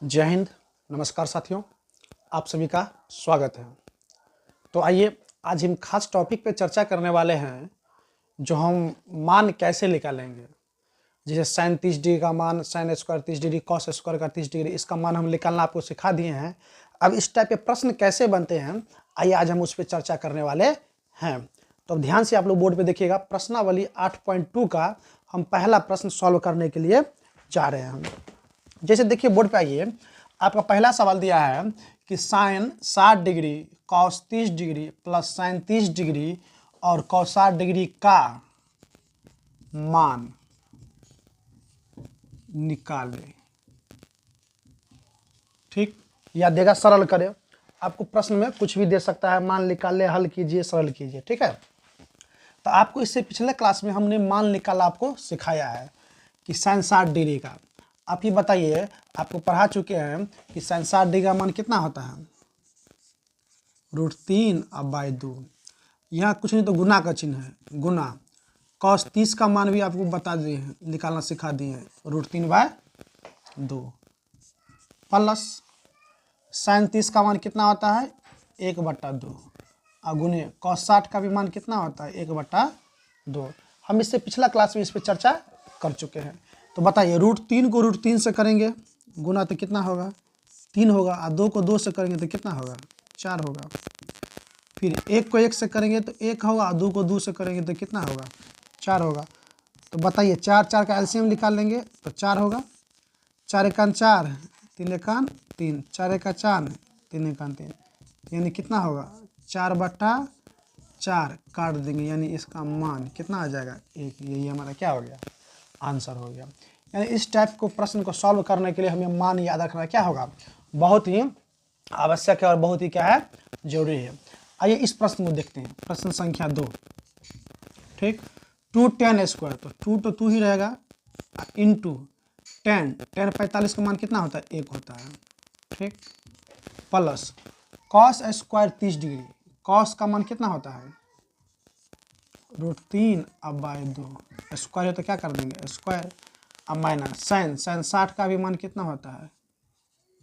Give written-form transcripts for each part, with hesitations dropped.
जय हिंद। नमस्कार साथियों, आप सभी का स्वागत है। तो आइए आज हम खास टॉपिक पे चर्चा करने वाले हैं, जो हम मान कैसे निकालेंगे। जैसे साइन 30 डिग्री का मान, sine square 30 degree, cos square का 30 डिग्री, इसका मान हम निकालना आपको सिखा दिए हैं। अब इस टाइप के प्रश्न कैसे बनते हैं, आइए आज हम उस पर चर्चा करने वाले हैं। तो अब ध्यान से आप लोग बोर्ड पे देखिएगा, प्रश्नावली 8.2 का हम पहला प्रश्न सॉल्व करने के लिए जा रहे हैं। जैसे देखिए बोर्ड पे आइए, आपका पहला सवाल दिया है कि sine 60 degree cos 30 degree plus sine 30 degree और कॉस 60 डिग्री का मान निकाले। ठीक, या देगा सरल करे। आपको प्रश्न में कुछ भी दे सकता है, मान निकाले, हल कीजिए, सरल कीजिए। ठीक है, तो आपको इससे पिछले क्लास में हमने मान निकाला आपको सिखाया है कि साइन 60 डिग्री का। आप ही बताइए, आपको पढ़ा चुके हैं कि साइन 60 डिग्री का मान कितना होता है, √3 अब बाई 2। यहाँ कुछ नहीं तो गुना का चिन्ह है, गुना। कॉस 30 का मान भी आपको बता दिए हैं, निकालना सिखा दिए हैं, √3/2 प्लस साइन 30 का मान कितना होता है, 1/2 और गुने कॉस 60 का भी मान कितना होता है, 1/2। हम इससे पिछला क्लास में इस पर चर्चा कर चुके हैं। तो बताइए, √3 को √3 से करेंगे गुना तो कितना होगा, 3 होगा, और 2 को 2 से करेंगे तो कितना होगा, 4 होगा। फिर 1 को 1 से करेंगे तो 1 होगा, और 2 को 2 से करेंगे तो कितना होगा, 4 होगा। तो बताइए, 4 का एलसीएम निकाल लेंगे तो 4 होगा। 4 एकान 4, 3 एकान 3, 4 एका 4, 3 एकान 3, यानी कितना होगा, 4/4 काट देंगे, यानी इसका मान कितना आ जाएगा, 1। यही हमारा क्या हो गया, आंसर हो गया। यानी इस टाइप को प्रश्न को सॉल्व करने के लिए हमें मान याद रखना क्या होगा, बहुत ही आवश्यक है और बहुत ही क्या है, जरूरी है। आइए इस प्रश्न को देखते हैं, प्रश्न संख्या 2। ठीक, 2 tan स्क्वायर, तो 2 तो 2 ही रहेगा, इंटू 10 45 का मान कितना होता है, 1 होता है। ठीक, plus cos square 30 degree, cos का मान कितना होता है, √3 अब बाई 2, स्क्वायर है तो क्या कर देंगे, स्क्वायर। अब माइनस साइन 60 का भी मान कितना होता है,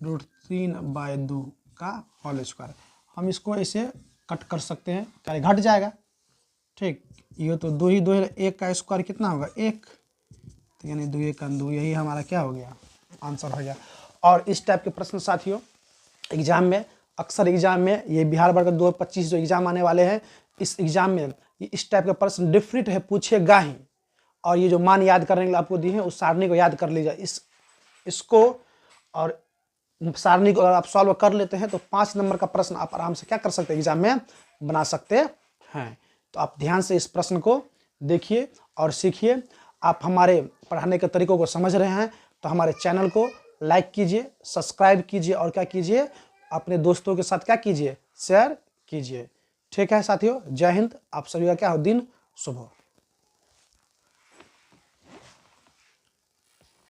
√3/2 का होल स्क्वायर। हम इसको ऐसे कट कर सकते हैं, क्या घट जाएगा। ठीक, ये तो 2 ही 2 है, 1 का स्क्वायर कितना होगा, 1, तो यानी 2 1 2, यही हमारा क्या हो गया, आंसर हो गया। और इस टाइप के प्रश्न साथियों एग्जाम में, अक्सर एग्जाम में, ये बिहार बोर्ड का 2025 जो एग्जाम आने वाले हैं, इस एग्जाम में इस टाइप का प्रश्न डिफरेंट है, पूछेगा ही। और ये जो मान याद करने के लिए आपको दिए हैं, उस सारणी को याद कर लीजिए। इसको और सारणी को अगर आप सॉल्व कर लेते हैं तो 5 नंबर का प्रश्न आप आराम से क्या कर सकते हैं, एग्जाम में बना सकते हैं। तो आप ध्यान से इस प्रश्न को देखिए और सीखिए। आप हमारे पढ़ाने के तरीकों को समझ रहे हैं तो हमारे चैनल को लाइक कीजिए, सब्सक्राइब कीजिए और क्या कीजिए, अपने दोस्तों के साथ क्या कीजिए, शेयर कीजिए। ठीक है साथियों, जय हिंद। आप सभी का क्या हो, दिन शुभ हो।